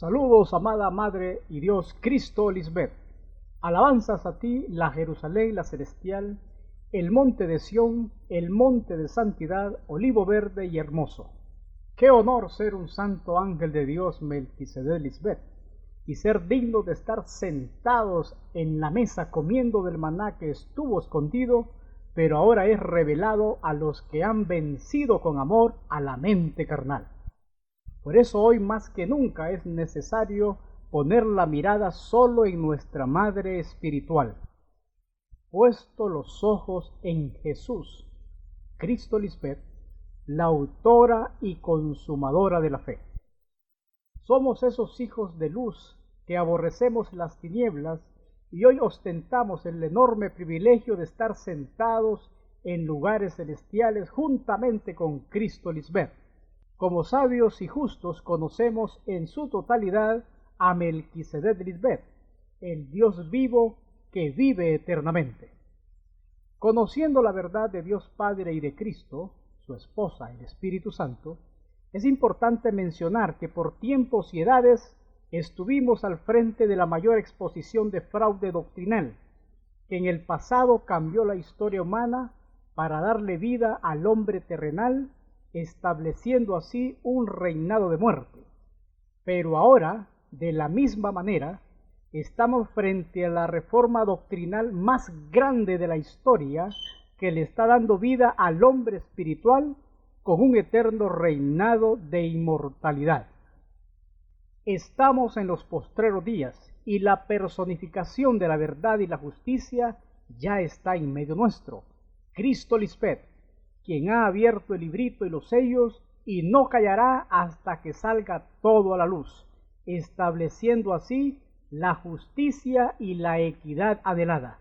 Saludos, amada Madre y Dios Cristo Lisbeth. Alabanzas a ti, la Jerusalén, la celestial, el monte de Sión, el monte de santidad, olivo verde y hermoso. Qué honor ser un santo ángel de Dios, Melquisedec Lisbeth, y ser digno de estar sentados en la mesa comiendo del maná que estuvo escondido, pero ahora es revelado a los que han vencido con amor a la mente carnal. Por eso hoy más que nunca es necesario poner la mirada solo en nuestra Madre espiritual, puesto los ojos en Jesús, Cristo Lisbeth, la autora y consumadora de la fe. Somos esos hijos de luz que aborrecemos las tinieblas y hoy ostentamos el enorme privilegio de estar sentados en lugares celestiales juntamente con Cristo Lisbeth. Como sabios y justos conocemos en su totalidad a Melquisedec Lisbeth, el Dios vivo que vive eternamente. Conociendo la verdad de Dios Padre y de Cristo, su esposa, el Espíritu Santo, es importante mencionar que por tiempos y edades estuvimos al frente de la mayor exposición de fraude doctrinal, que en el pasado cambió la historia humana para darle vida al hombre terrenal, estableciendo así un reinado de muerte. Pero ahora, de la misma manera, estamos frente a la reforma doctrinal más grande de la historia, que le está dando vida al hombre espiritual con un eterno reinado de inmortalidad. Estamos en los postreros días y la personificación de la verdad y la justicia ya está en medio nuestro, Cristo Lisbeth, quien ha abierto el librito y los sellos y no callará hasta que salga todo a la luz, estableciendo así la justicia y la equidad anhelada.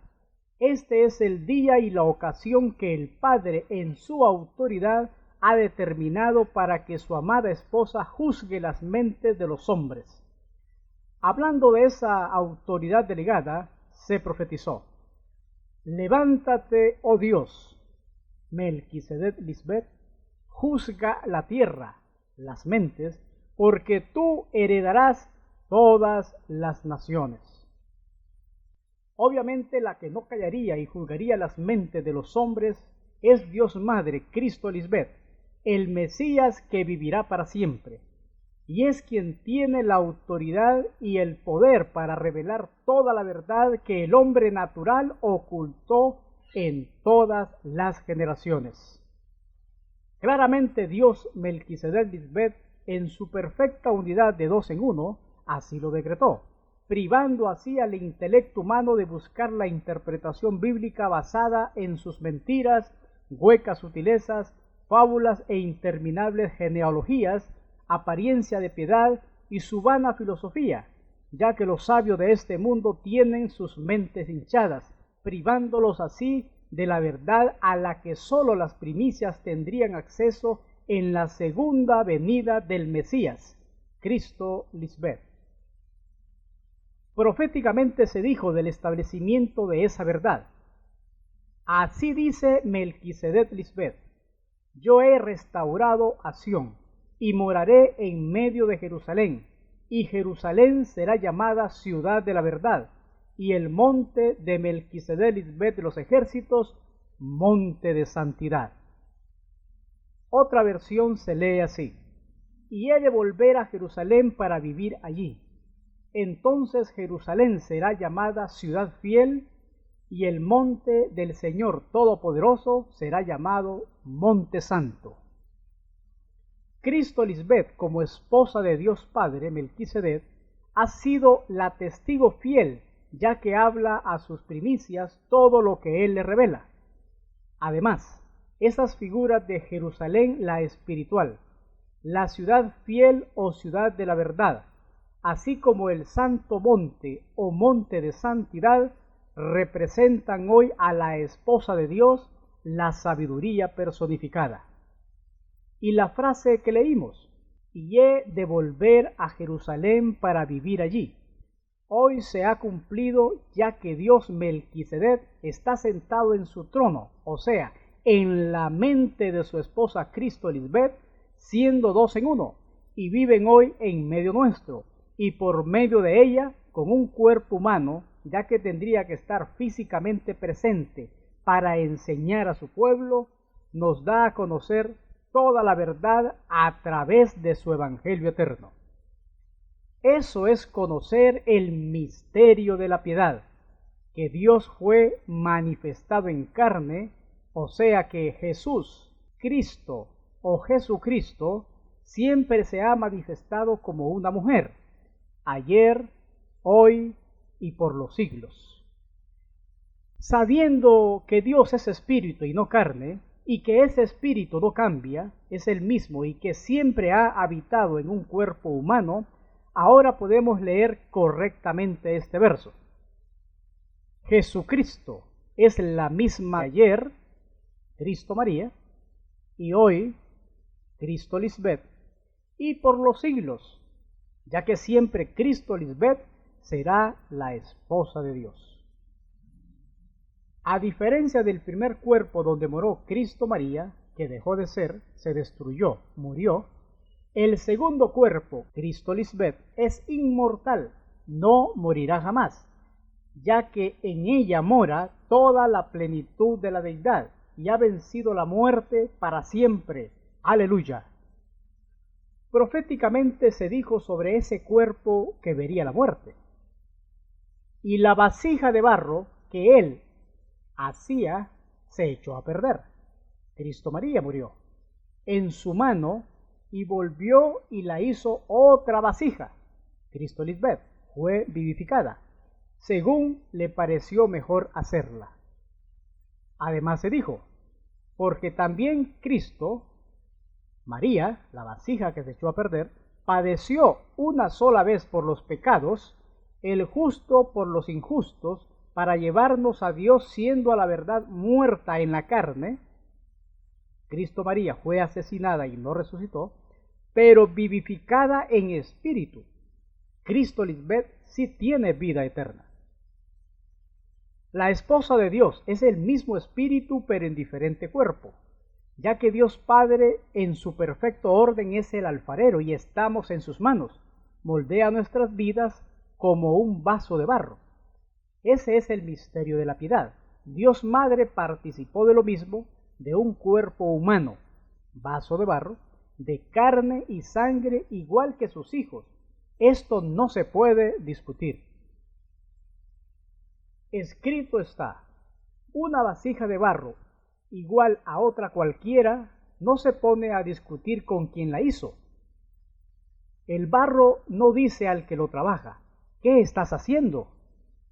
Este es el día y la ocasión que el Padre en su autoridad ha determinado para que su amada esposa juzgue las mentes de los hombres. Hablando de esa autoridad delegada, se profetizó: levántate, oh Dios, Melquisedec Lisbeth, juzga la tierra, las mentes, porque tú heredarás todas las naciones. Obviamente la que no callaría y juzgaría las mentes de los hombres es Dios Madre, Cristo Lisbeth, el Mesías que vivirá para siempre, y es quien tiene la autoridad y el poder para revelar toda la verdad que el hombre natural ocultó en todas las generaciones. Claramente Dios, Melquisedec Lisbeth, en su perfecta unidad de dos en uno, así lo decretó, privando así al intelecto humano de buscar la interpretación bíblica basada en sus mentiras, huecas sutilezas, fábulas e interminables genealogías, apariencia de piedad y su vana filosofía, ya que los sabios de este mundo tienen sus mentes hinchadas, privándolos así de la verdad a la que sólo las primicias tendrían acceso en la segunda venida del Mesías, Cristo Lisbeth. Proféticamente se dijo del establecimiento de esa verdad: así dice Melquisedec Lisbeth, yo he restaurado a Sión, y moraré en medio de Jerusalén, y Jerusalén será llamada ciudad de la verdad, y el monte de Melquisedec Lisbeth de los ejércitos, monte de santidad. Otra versión se lee así: y he de volver a Jerusalén para vivir allí. Entonces Jerusalén será llamada ciudad fiel, y el monte del Señor Todopoderoso será llamado monte santo. Cristo Lisbeth, como esposa de Dios Padre, Melquisedec, ha sido la testigo fiel, ya que habla a sus primicias todo lo que él le revela. Además, esas figuras de Jerusalén la espiritual, la ciudad fiel o ciudad de la verdad, así como el santo monte o monte de santidad, representan hoy a la esposa de Dios, la sabiduría personificada. Y la frase que leímos: y he de volver a Jerusalén para vivir allí, hoy se ha cumplido, ya que Dios Melquisedec está sentado en su trono, o sea, en la mente de su esposa Cristo Lisbeth, siendo dos en uno, y viven hoy en medio nuestro, y por medio de ella, con un cuerpo humano, ya que tendría que estar físicamente presente para enseñar a su pueblo, nos da a conocer toda la verdad a través de su Evangelio eterno. Eso es conocer el misterio de la piedad, que Dios fue manifestado en carne, o sea que Jesús, Cristo o Jesucristo, siempre se ha manifestado como una mujer, ayer, hoy y por los siglos. Sabiendo que Dios es espíritu y no carne, y que ese espíritu no cambia, es el mismo y que siempre ha habitado en un cuerpo humano, ahora podemos leer correctamente este verso. Jesucristo es la misma ayer, Cristo María, y hoy, Cristo Lisbeth, y por los siglos, ya que siempre Cristo Lisbeth será la esposa de Dios. A diferencia del primer cuerpo donde moró Cristo María, que dejó de ser, se destruyó, murió, el segundo cuerpo, Cristo Lisbeth, es inmortal, no morirá jamás, ya que en ella mora toda la plenitud de la deidad y ha vencido la muerte para siempre. Aleluya. Proféticamente se dijo sobre ese cuerpo que vería la muerte. Y la vasija de barro que él hacía se echó a perder. Cristo María murió en su mano y volvió y la hizo otra vasija. Cristo Lisbeth fue vivificada, según le pareció mejor hacerla. Además se dijo, porque también Cristo, María, la vasija que se echó a perder, padeció una sola vez por los pecados, el justo por los injustos, para llevarnos a Dios siendo a la verdad muerta en la carne. Cristo María fue asesinada y no resucitó, pero vivificada en espíritu. Cristo Lisbeth sí tiene vida eterna. La esposa de Dios es el mismo espíritu pero en diferente cuerpo, ya que Dios Padre en su perfecto orden es el alfarero y estamos en sus manos. Moldea nuestras vidas como un vaso de barro. Ese es el misterio de la piedad. Dios Madre participó de lo mismo, de un cuerpo humano, vaso de barro, de carne y sangre igual que sus hijos. Esto no se puede discutir. Escrito está, una vasija de barro igual a otra cualquiera no se pone a discutir con quien la hizo. El barro no dice al que lo trabaja, ¿qué estás haciendo?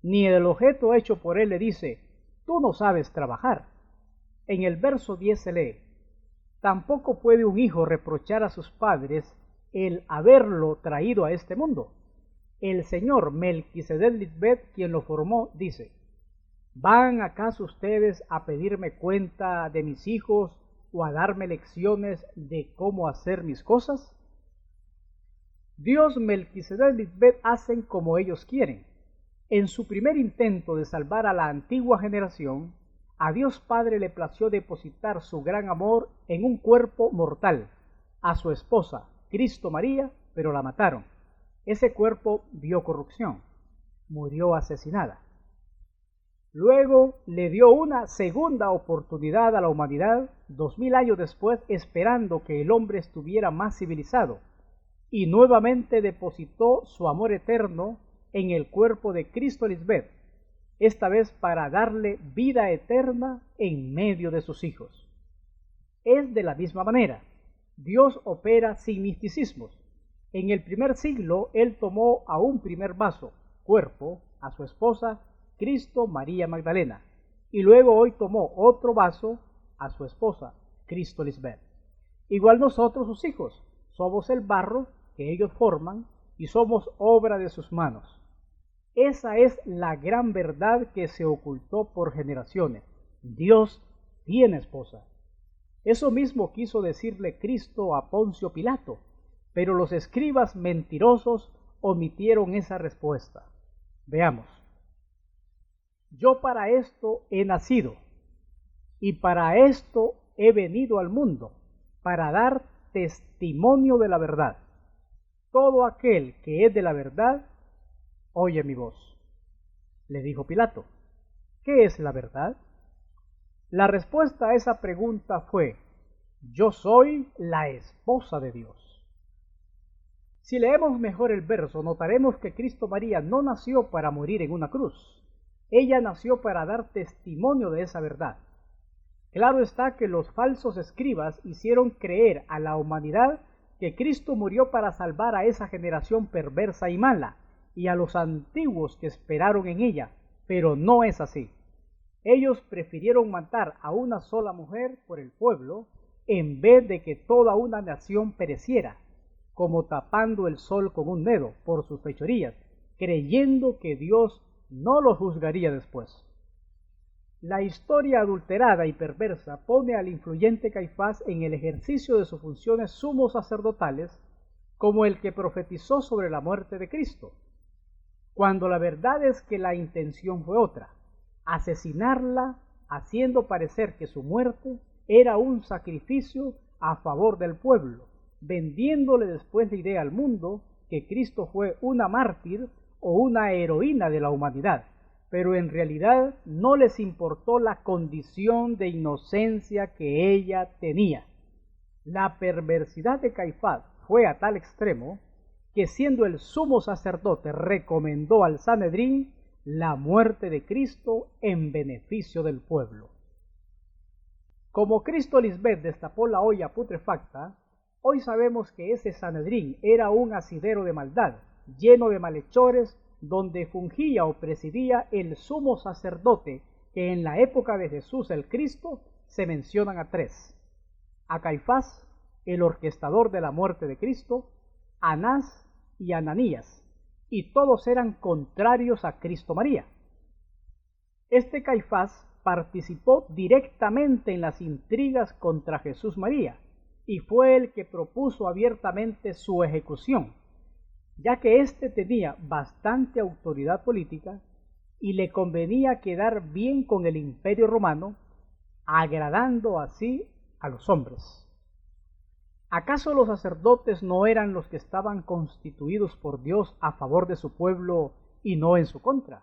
Ni el objeto hecho por él le dice, tú no sabes trabajar. En el verso 10 se lee, tampoco puede un hijo reprochar a sus padres el haberlo traído a este mundo. El señor Melquisedec Lisbeth, quien lo formó, dice, ¿van acaso ustedes a pedirme cuenta de mis hijos o a darme lecciones de cómo hacer mis cosas? Dios Melquisedec Lisbeth hacen como ellos quieren. En su primer intento de salvar a la antigua generación, a Dios Padre le plació depositar su gran amor en un cuerpo mortal, a su esposa, Cristo María, pero la mataron. Ese cuerpo vio corrupción, murió asesinada. Luego le dio una segunda oportunidad a la humanidad 2000 años después, esperando que el hombre estuviera más civilizado, y nuevamente depositó su amor eterno en el cuerpo de Cristo Lisbeth, esta vez para darle vida eterna en medio de sus hijos. Es de la misma manera, Dios opera sin misticismos. En el primer siglo, Él tomó a un primer vaso, cuerpo, a su esposa, Cristo María Magdalena, y luego hoy tomó otro vaso, a su esposa, Cristo Lisbeth. Igual nosotros, sus hijos, somos el barro que ellos forman y somos obra de sus manos. Esa es la gran verdad que se ocultó por generaciones. Dios tiene esposa. Eso mismo quiso decirle Cristo a Poncio Pilato, pero los escribas mentirosos omitieron esa respuesta. Veamos. Yo para esto he nacido, y para esto he venido al mundo, para dar testimonio de la verdad. todo aquel que es de la verdad, oye mi voz. Le dijo Pilato, ¿qué es la verdad? La respuesta a esa pregunta fue, yo soy la esposa de Dios. Si leemos mejor el verso, notaremos que Cristo María no nació para morir en una cruz. Ella nació para dar testimonio de esa verdad. Claro está que los falsos escribas hicieron creer a la humanidad que Cristo murió para salvar a esa generación perversa y mala, y a los antiguos que esperaron en ella, pero no es así. Ellos prefirieron matar a una sola mujer por el pueblo, en vez de que toda una nación pereciera, como tapando el sol con un dedo por sus fechorías, creyendo que Dios no los juzgaría después. La historia adulterada y perversa pone al influyente Caifás en el ejercicio de sus funciones sumos sacerdotales como el que profetizó sobre la muerte de Cristo, cuando la verdad es que la intención fue otra, asesinarla haciendo parecer que su muerte era un sacrificio a favor del pueblo, vendiéndole después la idea al mundo que Cristo fue una mártir o una heroína de la humanidad, pero en realidad no les importó la condición de inocencia que ella tenía. La perversidad de Caifás fue a tal extremo que siendo el sumo sacerdote recomendó al Sanedrín la muerte de Cristo en beneficio del pueblo. Como Cristo Lisbeth destapó la olla putrefacta, hoy sabemos que ese Sanedrín era un asidero de maldad, lleno de malhechores, donde fungía o presidía el sumo sacerdote, que en la época de Jesús el Cristo se mencionan a tres: a Caifás, el orquestador de la muerte de Cristo, a Anás y Ananías, y todos eran contrarios a Cristo María. Este Caifás participó directamente en las intrigas contra Jesús María, y fue el que propuso abiertamente su ejecución, ya que éste tenía bastante autoridad política y le convenía quedar bien con el Imperio Romano, agradando así a los hombres. ¿Acaso los sacerdotes no eran los que estaban constituidos por Dios a favor de su pueblo y no en su contra?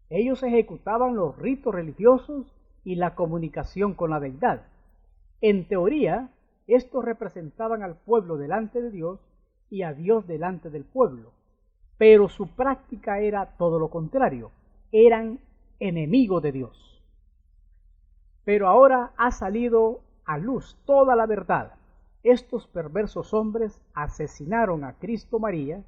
Ellos ejecutaban los ritos religiosos y la comunicación con la deidad. En teoría, estos representaban al pueblo delante de Dios y a Dios delante del pueblo, pero su práctica era todo lo contrario, eran enemigos de Dios. Pero ahora ha salido a luz toda la verdad. Estos perversos hombres asesinaron a Cristo María,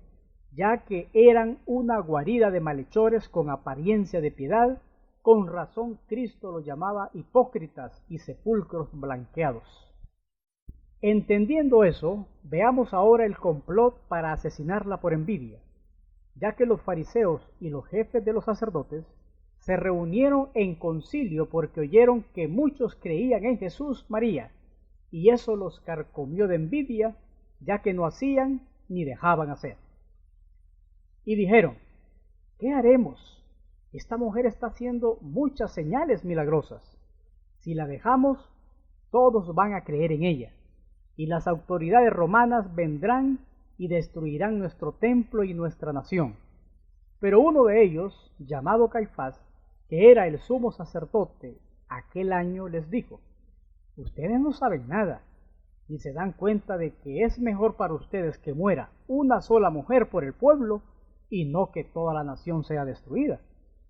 ya que eran una guarida de malhechores con apariencia de piedad. Con razón Cristo los llamaba hipócritas y sepulcros blanqueados. Entendiendo eso, veamos ahora el complot para asesinarla por envidia, ya que los fariseos y los jefes de los sacerdotes se reunieron en concilio porque oyeron que muchos creían en Jesús María, y eso los carcomió de envidia, ya que no hacían ni dejaban hacer. Y dijeron, ¿qué haremos? Esta mujer está haciendo muchas señales milagrosas. Si la dejamos, todos van a creer en ella, y las autoridades romanas vendrán y destruirán nuestro templo y nuestra nación. Pero uno de ellos, llamado Caifás, que era el sumo sacerdote aquel año, les dijo, ustedes no saben nada, ni se dan cuenta de que es mejor para ustedes que muera una sola mujer por el pueblo y no que toda la nación sea destruida.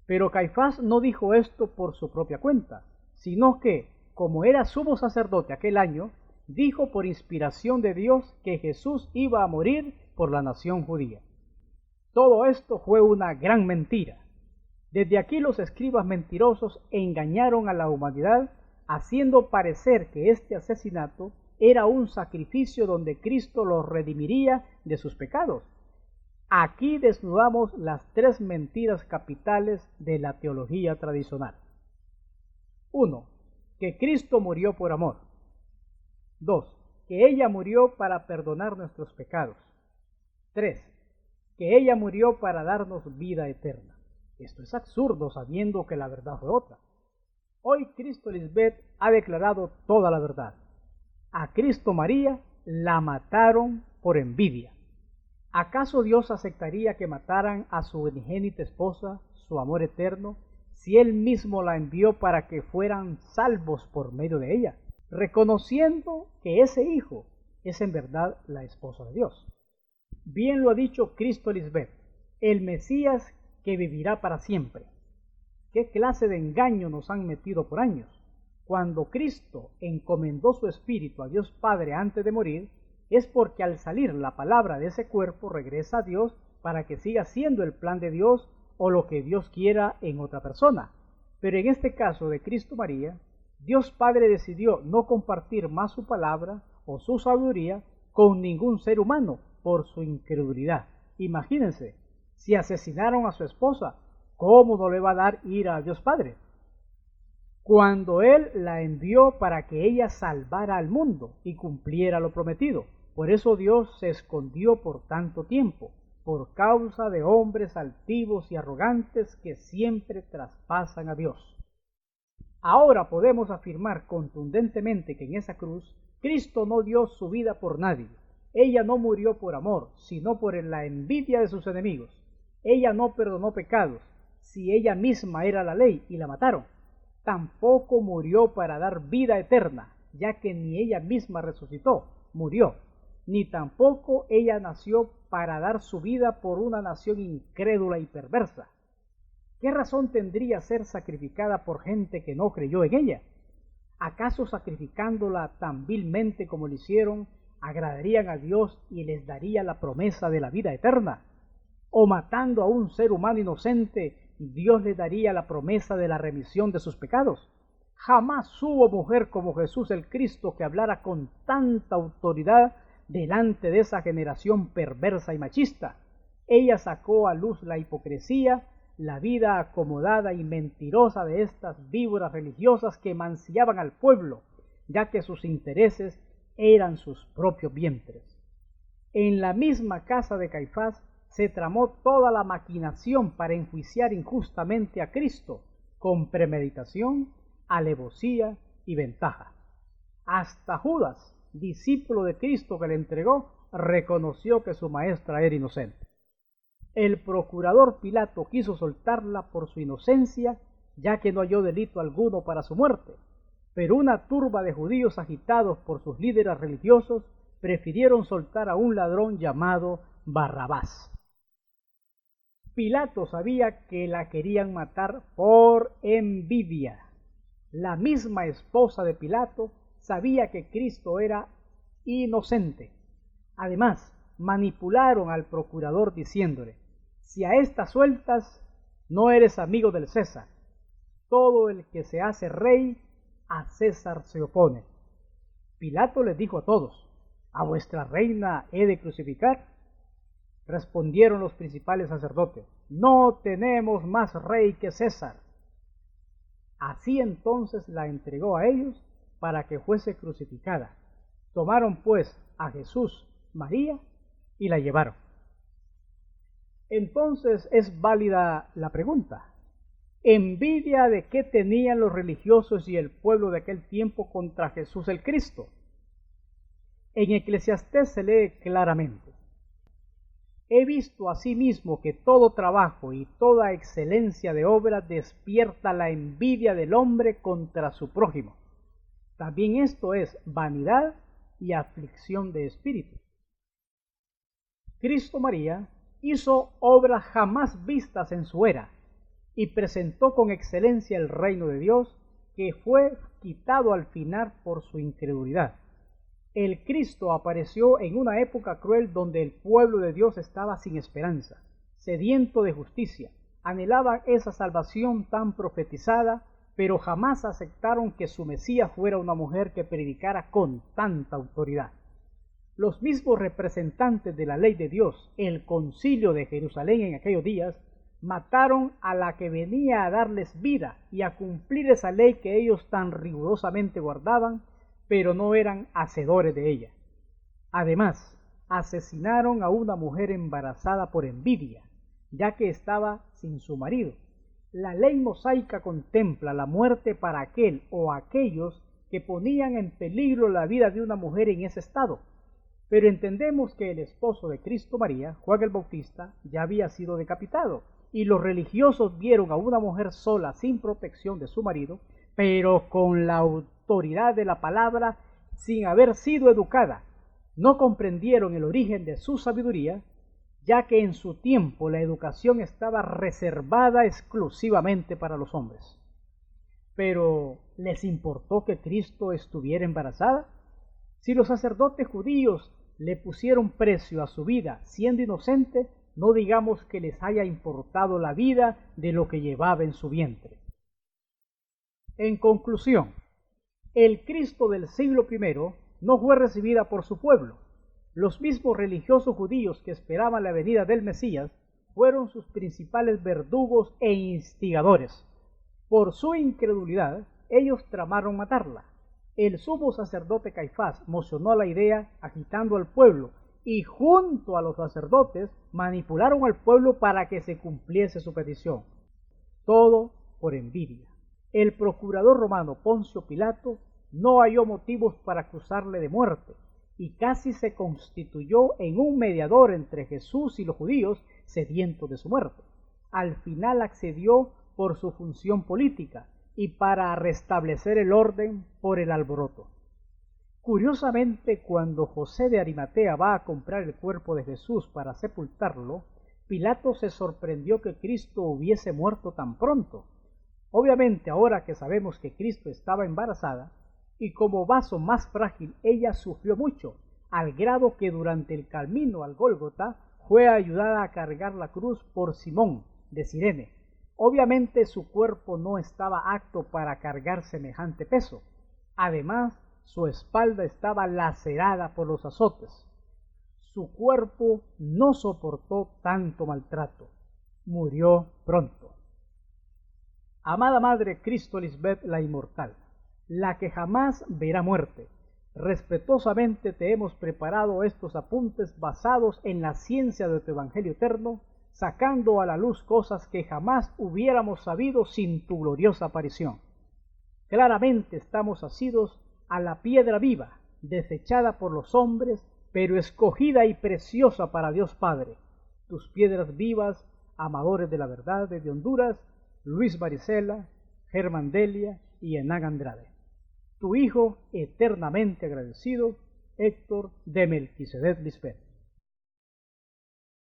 Pero Caifás no dijo esto por su propia cuenta, sino que, como era sumo sacerdote aquel año, dijo por inspiración de Dios que Jesús iba a morir por la nación judía. Todo esto fue una gran mentira. Desde aquí los escribas mentirosos engañaron a la humanidad, haciendo parecer que este asesinato era un sacrificio donde Cristo los redimiría de sus pecados. Aquí desnudamos las tres mentiras capitales de la teología tradicional. 1. Que Cristo murió por amor. 2. Que ella murió para perdonar nuestros pecados. 3. Que ella murió para darnos vida eterna. Esto es absurdo sabiendo que la verdad fue otra. Hoy Cristo Lisbeth ha declarado toda la verdad. A Cristo María la mataron por envidia. ¿Acaso Dios aceptaría que mataran a su unigénita esposa, su amor eterno, si Él mismo la envió para que fueran salvos por medio de ella, reconociendo que ese hijo es en verdad la esposa de Dios? Bien lo ha dicho Cristo Lisbeth, el Mesías que vivirá para siempre. ¿Qué clase de engaño nos han metido por años? Cuando Cristo encomendó su espíritu a Dios Padre antes de morir, es porque al salir la palabra de ese cuerpo regresa a Dios para que siga siendo el plan de Dios o lo que Dios quiera en otra persona. Pero en este caso de Cristo María, Dios Padre decidió no compartir más su palabra o su sabiduría con ningún ser humano por su incredulidad. Imagínense, si asesinaron a su esposa, ¿cómo no le va a dar ira a Dios Padre? Cuando Él la envió para que ella salvara al mundo y cumpliera lo prometido. Por eso Dios se escondió por tanto tiempo, por causa de hombres altivos y arrogantes que siempre traspasan a Dios. Ahora podemos afirmar contundentemente que en esa cruz Cristo no dio su vida por nadie. Ella no murió por amor, sino por la envidia de sus enemigos. Ella no perdonó pecados, si ella misma era la ley y la mataron. Tampoco murió para dar vida eterna, ya que ni ella misma resucitó, murió, ni tampoco ella nació para dar su vida por una nación incrédula y perversa. ¿Qué razón tendría ser sacrificada por gente que no creyó en ella? ¿Acaso sacrificándola tan vilmente como lo hicieron, agradarían a Dios y les daría la promesa de la vida eterna? ¿O matando a un ser humano inocente, Dios le daría la promesa de la remisión de sus pecados? Jamás hubo mujer como Jesús el Cristo que hablara con tanta autoridad delante de esa generación perversa y machista. Ella sacó a luz la hipocresía, la vida acomodada y mentirosa de estas víboras religiosas que mancillaban al pueblo, ya que sus intereses eran sus propios vientres. En la misma casa de Caifás se tramó toda la maquinación para enjuiciar injustamente a Cristo, con premeditación, alevosía y ventaja. Hasta Judas, discípulo de Cristo que le entregó, reconoció que su maestra era inocente. El procurador Pilato quiso soltarla por su inocencia, ya que no halló delito alguno para su muerte, pero una turba de judíos agitados por sus líderes religiosos prefirieron soltar a un ladrón llamado Barrabás. Pilato sabía que la querían matar por envidia. La misma esposa de Pilato sabía que Cristo era inocente. Además, manipularon al procurador diciéndole: si a estas sueltas no eres amigo del César. Todo el que se hace rey, a César se opone. Pilato les dijo a todos: ¿a vuestra reina he de crucificar? Respondieron los principales sacerdotes: no tenemos más rey que César. Así entonces la entregó a ellos para que fuese crucificada. Tomaron pues a Jesús, María, y la llevaron. Entonces es válida la pregunta: ¿envidia de qué tenían los religiosos y el pueblo de aquel tiempo contra Jesús el Cristo? En Eclesiastés se lee claramente: he visto asimismo que todo trabajo y toda excelencia de obra despierta la envidia del hombre contra su prójimo. También esto es vanidad y aflicción de espíritu. Cristo María hizo obras jamás vistas en su era y presentó con excelencia el reino de Dios, que fue quitado al final por su incredulidad. El Cristo apareció en una época cruel donde el pueblo de Dios estaba sin esperanza, sediento de justicia, anhelaba esa salvación tan profetizada, pero jamás aceptaron que su Mesías fuera una mujer que predicara con tanta autoridad. Los mismos representantes de la ley de Dios, el concilio de Jerusalén en aquellos días, mataron a la que venía a darles vida y a cumplir esa ley que ellos tan rigurosamente guardaban, pero no eran hacedores de ella. Además, asesinaron a una mujer embarazada por envidia, ya que estaba sin su marido. La ley mosaica contempla la muerte para aquel o aquellos que ponían en peligro la vida de una mujer en ese estado. Pero entendemos que el esposo de Cristo María, Juan el Bautista, ya había sido decapitado, y los religiosos vieron a una mujer sola sin protección de su marido, pero con la autoridad de la palabra, sin haber sido educada. No comprendieron el origen de su sabiduría, ya que en su tiempo la educación estaba reservada exclusivamente para los hombres. Pero, ¿les importó que Cristo estuviera embarazada? Si los sacerdotes judíos le pusieron precio a su vida siendo inocente, no digamos que les haya importado la vida de lo que llevaba en su vientre. En conclusión, el Cristo del siglo I no fue recibida por su pueblo. Los mismos religiosos judíos que esperaban la venida del Mesías fueron sus principales verdugos e instigadores. Por su incredulidad, ellos tramaron matarla. El sumo sacerdote Caifás mocionó la idea agitando al pueblo y junto a los sacerdotes manipularon al pueblo para que se cumpliese su petición. Todo por envidia. El procurador romano Poncio Pilato no halló motivos para acusarle de muerte y casi se constituyó en un mediador entre Jesús y los judíos sedientos de su muerte. Al final accedió por su función política y para restablecer el orden por el alboroto. Curiosamente, cuando José de Arimatea va a comprar el cuerpo de Jesús para sepultarlo, Pilato se sorprendió que Cristo hubiese muerto tan pronto. Obviamente, ahora que sabemos que Cristo estaba embarazada, y como vaso más frágil ella sufrió mucho, al grado que durante el camino al Gólgota fue ayudada a cargar la cruz por Simón de Cirene. Obviamente su cuerpo no estaba apto para cargar semejante peso. Además, su espalda estaba lacerada por los azotes. Su cuerpo no soportó tanto maltrato. Murió pronto. Amada Madre Cristo Lisbeth, la inmortal, la que jamás verá muerte, respetuosamente te hemos preparado estos apuntes basados en la ciencia de tu Evangelio eterno, sacando a la luz cosas que jamás hubiéramos sabido sin tu gloriosa aparición. Claramente estamos asidos a la piedra viva, desechada por los hombres, pero escogida y preciosa para Dios Padre. Tus piedras vivas, amadores de la verdad desde Honduras, Luis Varicela, Germán Delia y Hernán Andrade. Tu hijo eternamente agradecido, Héctor de Melquisedec Lisbeth.